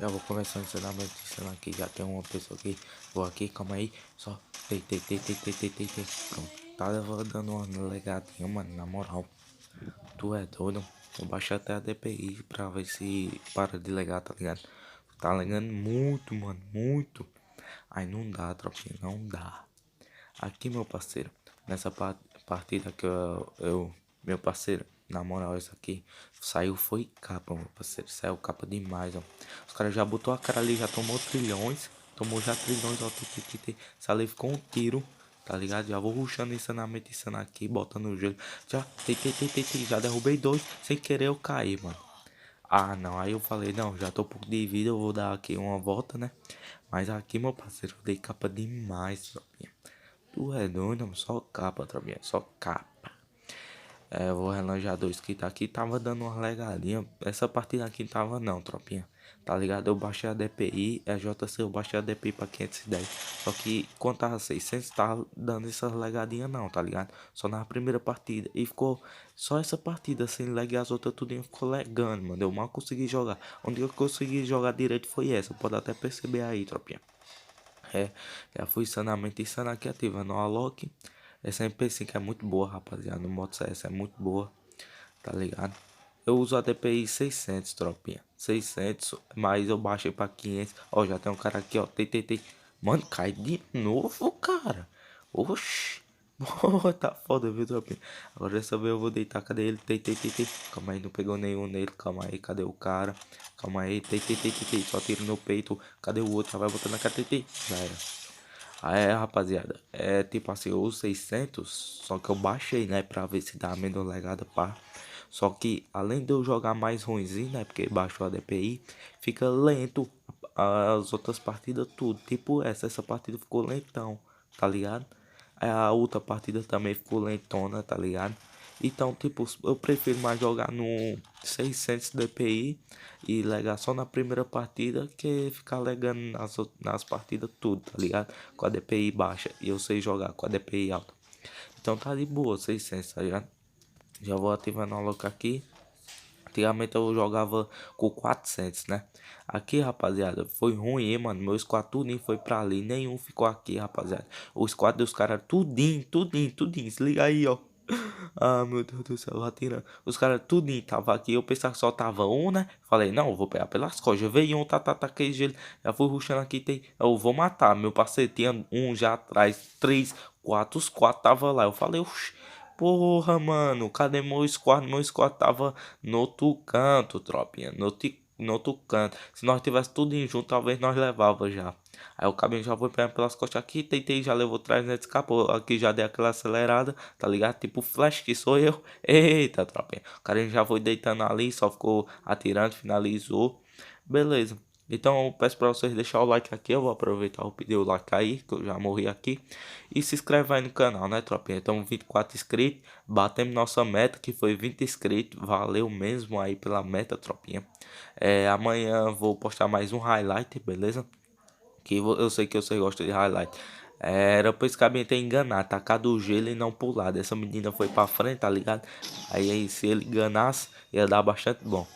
Já vou começar o ensinamento ensinando aqui. Já tem uma pessoa aqui. Vou aqui, calma aí. Só. Tei, tei, tei, tei, tei, tei, tei, tei. Pronto. Tá dando uma legadinha, mano. Na moral. Tu é doido. Eu baixei até a DPI pra ver se para de legar, tá ligado? Tá legando muito, mano. Muito. Aí não dá, tropinha. Não dá. Aqui, meu parceiro. Nessa partida que meu parceiro, na moral, isso aqui saiu foi capa, meu parceiro. Saiu capa demais, ó. Os caras já botou a cara ali, já tomou trilhões. Tomou já trilhões, ó. Se ali ficou um tiro, tá ligado? Já vou rushando ensinamento, ensinando aqui, botando o gelo. Já, já derrubei dois. Sem querer eu caí, mano. Ah, não. Aí eu falei, não, já tô pouco de vida, eu vou dar aqui uma volta, né? Mas aqui, meu parceiro, eu dei capa demais, tropinha. Tu é doido, mano? Só capa, tropinha, só capa. É, o relanjador que tá aqui tava dando uma legadinha. Essa partida aqui tava não, tropinha. Tá ligado? Eu baixei a DPI, é JC, eu baixei a DPI pra 510. Só que quando tava 600, tava dando essas legadinhas não, tá ligado? Só na primeira partida. E ficou só essa partida sem lag e as outras tudo ficou legando, mano. Eu mal consegui jogar. Onde eu consegui jogar direito foi essa. Pode até perceber aí, tropinha. É, já fui sanamente insano aqui ativando o Alok. Essa MP5 é muito boa, rapaziada. No modo CS é muito boa, tá ligado? Eu uso a DPI 600, tropinha. 600, mas eu baixei pra 500. Ó, já tem um cara aqui, ó. Tem. Mano, cai de novo, cara. Oxi. Boa, tá foda, viu, tropinha? Agora dessa vez eu vou deitar. Cadê ele? Tem. Calma aí, não pegou nenhum nele. Calma aí, cadê o cara? Calma aí, tem. Só tiro no peito. Cadê o outro? Já vai botando na cara, tem. Já era. Ah, é, rapaziada. É tipo assim, eu uso 600. Só que eu baixei, né? Pra ver se dá menos legada, pá. Só que além de eu jogar mais ruimzinho, né? Porque baixou a DPI, fica lento as outras partidas, tudo. Tipo essa partida ficou lentão, tá ligado? Aí a outra partida também ficou lentona, tá ligado? Então, tipo, eu prefiro mais jogar no 600 DPI e legar só na primeira partida que ficar legando nas partidas tudo, tá ligado? Com a DPI baixa e eu sei jogar com a DPI alta. Então tá de boa, 600, tá ligado? Já vou ativando a louca aqui. Antigamente eu jogava com 400, né? Aqui, rapaziada, foi ruim, hein, mano. Meu squad tudinho foi pra ali. Nenhum ficou aqui, rapaziada. O squad dos caras tudinho. Se liga aí, ó. Ah, meu Deus do céu, atirando. Os caras tudinho tava aqui. Eu pensava que só tava um, né? Falei, não, eu vou pegar pelas costas. Veio um, que gelo. Já fui rushando aqui, tem. Eu vou matar. Meu parceiro tinha um já atrás. Três, quatro. Os quatro tava lá. Eu falei, oxi. Porra, mano, cadê meu squad? Meu squad tava no outro canto, tropinha. No outro canto. Se nós tivesse tudo em junto, talvez nós levava já. Aí o cabinho já foi pegando pelas costas aqui. Tentei, já levou 300, escapou. Aqui já dei aquela acelerada, tá ligado? Tipo flash que sou eu. Eita, tropinha. O cara já foi deitando ali, só ficou atirando, finalizou. Beleza. Então eu peço pra vocês deixar o like aqui. Eu vou aproveitar e pedir o like aí, que eu já morri aqui. E se inscreve aí no canal, né, tropinha? Então 24 inscritos. Batemos nossa meta, que foi 20 inscritos. Valeu mesmo aí pela meta, tropinha. É, amanhã vou postar mais um highlight, beleza? Eu sei que você gosta de highlight. Era pra esse cabinho ter enganado, tacado o gelo e não pulado. Essa menina foi pra frente, tá ligado? Aí se ele enganasse, ia dar bastante bom.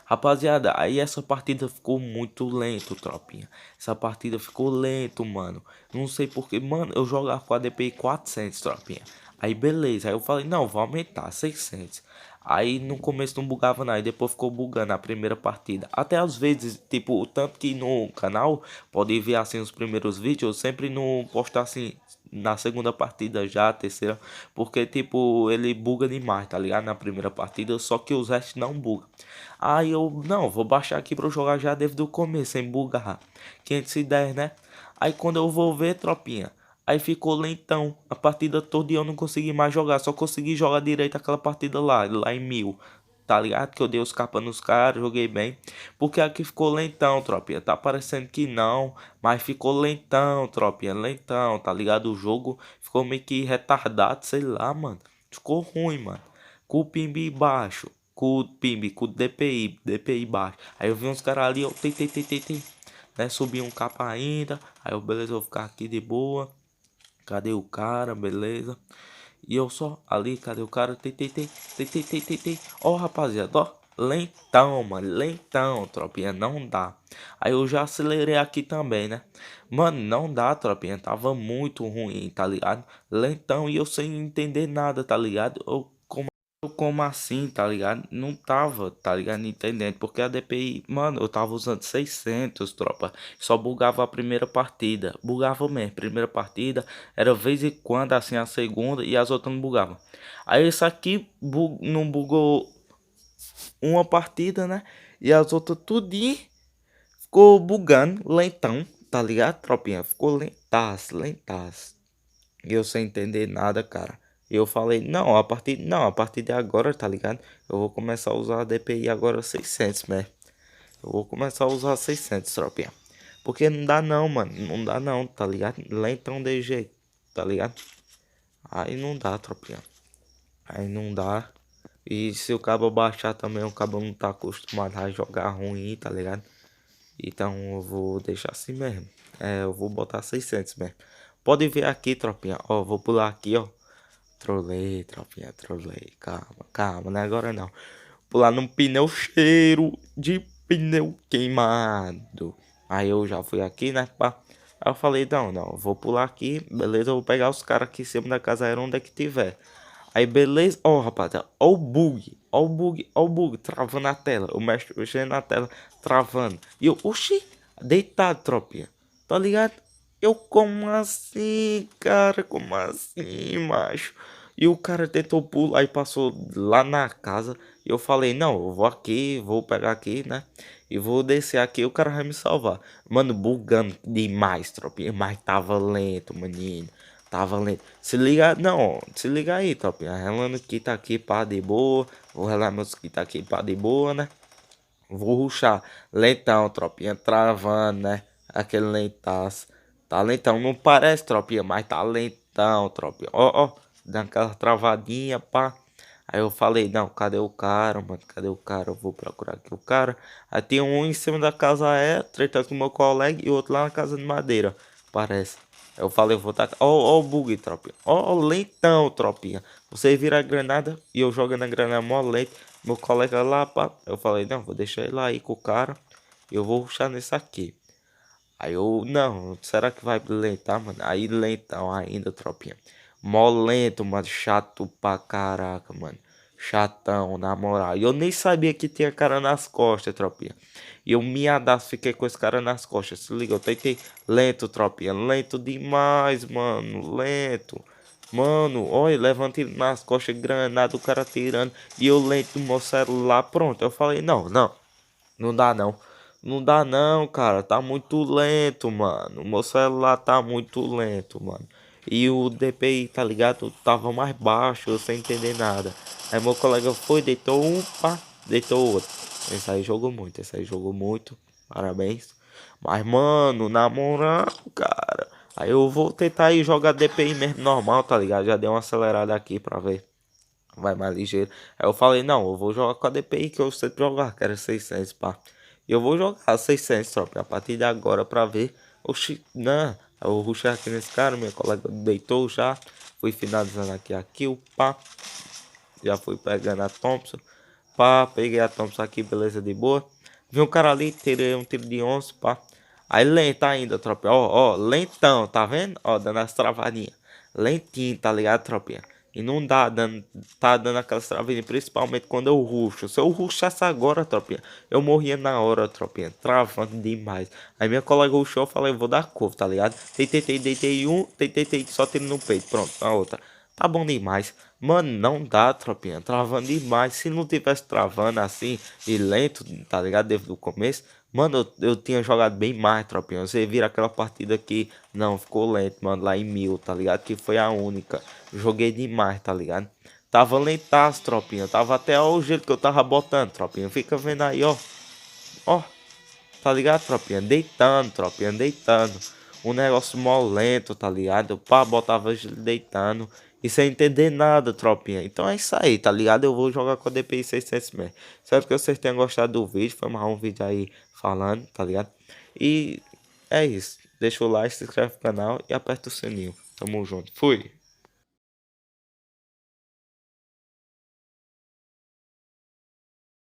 Rapaziada, aí essa partida ficou muito lento, tropinha. Essa partida ficou lento, mano. Não sei porque, mano, eu jogava com a DPI 400, tropinha. Aí beleza, aí eu falei, não, vou aumentar, 600. Aí no começo não bugava nada, e depois ficou bugando a primeira partida. Até às vezes, tipo, o tanto que no canal pode ver assim os primeiros vídeos, eu sempre não postar assim na segunda partida já, a terceira, porque tipo, ele buga demais, tá ligado? Na primeira partida, só que os restos não bugam. Aí eu, não, vou baixar aqui pra eu jogar já desde o começo, sem bugar. 510, né? Aí quando eu vou ver, tropinha, aí ficou lentão. A partida toda e eu não consegui mais jogar. Só consegui jogar direito aquela partida lá em 1000. Tá ligado? Que eu dei os capas nos caras, joguei bem. Porque aqui ficou lentão, tropinha. Tá parecendo que não, mas ficou lentão, tropinha. Lentão, tá ligado? O jogo ficou meio que retardado, sei lá, mano. Ficou ruim, mano. Com o pimbi baixo. Com o pimbi, com o DPI baixo. Aí eu vi uns caras ali, eu tei. Né? Subi um capa ainda. Aí eu, beleza, eu vou ficar aqui de boa. Cadê o cara? Beleza. E eu só ali, cadê o cara? Tem. Ó, rapaziada, ó. Lentão, mano, lentão, tropinha, não dá. Aí eu já acelerei aqui também, né? Mano, não dá, tropinha, tava muito ruim, tá ligado? Lentão e eu sem entender nada, tá ligado? Como assim, tá ligado? Não tava, tá ligado? Entendendo, porque a DPI, mano, eu tava usando 600, tropa. Só bugava a primeira partida, bugava mesmo, primeira partida, era vez em quando, assim, a segunda e as outras não bugavam. Aí esse aqui não bugou uma partida, né? E as outras tudinho ficou bugando, lentão, tá ligado, tropinha? Ficou lentaço, lentaço. E eu sem entender nada, cara. E eu falei, não, a partir de agora, tá ligado? Eu vou começar a usar a DPI agora 600, né? Eu vou começar a usar 600, tropinha. Porque não dá não, mano. Não dá não, tá ligado? Lentão de jeito, tá ligado? Aí não dá, tropinha. Aí não dá. E se o cabo baixar também, o cabo não tá acostumado a jogar ruim, tá ligado? Então eu vou deixar assim mesmo. É, eu vou botar 600 mesmo. Pode ver aqui, tropinha. Ó, vou pular aqui, ó. Trolei, tropinha, trolei. Calma, calma, não é agora não. Pular num pneu, cheiro de pneu queimado. Aí eu já fui aqui, né, pá. Aí eu falei, não, eu vou pular aqui, beleza, eu vou pegar os caras aqui em cima da casa aérea onde é que tiver. Aí beleza, ó rapaziada, ó o bug, ó o bug, ó o bug, travando a tela, o mestre mexendo na tela, travando. E eu, oxi, deitado, tropinha, tá ligado? Eu, como assim, cara, como assim, macho? E o cara tentou pular e passou lá na casa. E eu falei, não, eu vou aqui, vou pegar aqui, né? E vou descer aqui, o cara vai me salvar. Mano, bugando demais, tropinha, mas tava lento, maninho. Tava lento. Se liga, não, se liga aí, tropinha. Relando que tá aqui, pá, de boa. Vou relar meus que tá aqui, pá, de boa, né? Vou ruxar. Lentão, tropinha, travando, né? Aquele lentaço. Tá lentão, não parece, tropinha, mas tá lentão, tropinha. Ó, dando aquela travadinha, pá. Aí eu falei, não, cadê o cara, mano? Cadê o cara? Eu vou procurar aqui o cara. Aí tem um em cima da casa tretando com o meu colega e outro lá na casa de madeira, parece. Eu falei, eu vou tacar. Ó, o bug, tropinha. Ó, lentão, tropinha. Você vira a granada e eu jogo na granada mó lento. Meu colega lá, pá. Eu falei, não, vou deixar ele aí com o cara. Eu vou rushar nesse aqui. Aí eu, não, será que vai lentar, mano? Aí lentão ainda, tropinha. Mó lento, mano. Chato pra caraca, mano. Chatão, na moral. E eu nem sabia que tinha cara nas costas, tropinha. E eu miadaço, fiquei com esse cara nas costas. Se liga, eu tentei lento, tropinha. Lento demais, mano. Lento. Mano, olha, levantei nas costas, granada, o cara tirando. E eu lento no meu celular, pronto. Eu falei, não dá não. Não dá não, cara. Tá muito lento, mano. O meu celular tá muito lento, mano. E o DPI, tá ligado? Tava mais baixo, eu sem entender nada. Aí meu colega foi, deitou um, pá, deitou outro. Esse aí jogou muito, esse aí jogou muito. Parabéns. Mas, mano, na moral, cara. Aí eu vou tentar ir jogar DPI mesmo normal, tá ligado? Já dei uma acelerada aqui pra ver. Vai mais ligeiro. Aí eu falei, não, eu vou jogar com a DPI que eu sempre jogar, que era 600, pá. E eu vou jogar 600, tropa, a partir de agora pra ver. Oxi, não, eu vou rushar aqui nesse cara, minha colega deitou já. Fui finalizando aqui a kill, pá. Já fui pegando a Thompson, pá. Peguei a Thompson aqui, beleza, de boa. Vi um cara ali, tirei um tiro de 11, pá. Aí lento ainda, tropa, ó, lentão, tá vendo? Ó, dando as travadinhas. Lentinho, tá ligado, tropinha? E não dá dando, tá dando aquelas travadinhas, principalmente quando eu ruxo. Se eu ruxasse agora, tropinha, eu morria na hora, tropinha, travando demais. Aí minha colega ruxou, eu falei, vou dar curva, tá ligado? Deitei um, só tiro no peito, pronto, a outra. Tá bom demais. Mano, não dá, tropinha, travando demais. Se não tivesse travando assim e lento, tá ligado? Desde o começo, mano, eu tinha jogado bem mais, tropinha. Você vira aquela partida que não ficou lento, mano, lá em 1000, tá ligado? Que foi a única. Joguei demais, tá ligado? Tava lentaço, tropinha. Tava até o jeito que eu tava botando, tropinha. Fica vendo aí, ó. Ó, tá ligado, tropinha? Deitando, tropinha, deitando. Um negócio mó lento, tá ligado? Pá, botava ele deitando. E sem entender nada, tropinha. Então é isso aí, tá ligado? Eu vou jogar com a DPI 600 mesmo. Espero que vocês tenham gostado do vídeo. Foi mais um vídeo aí falando, tá ligado? E é isso. Deixa o like, se inscreve no canal e aperta o sininho. Tamo junto. Fui.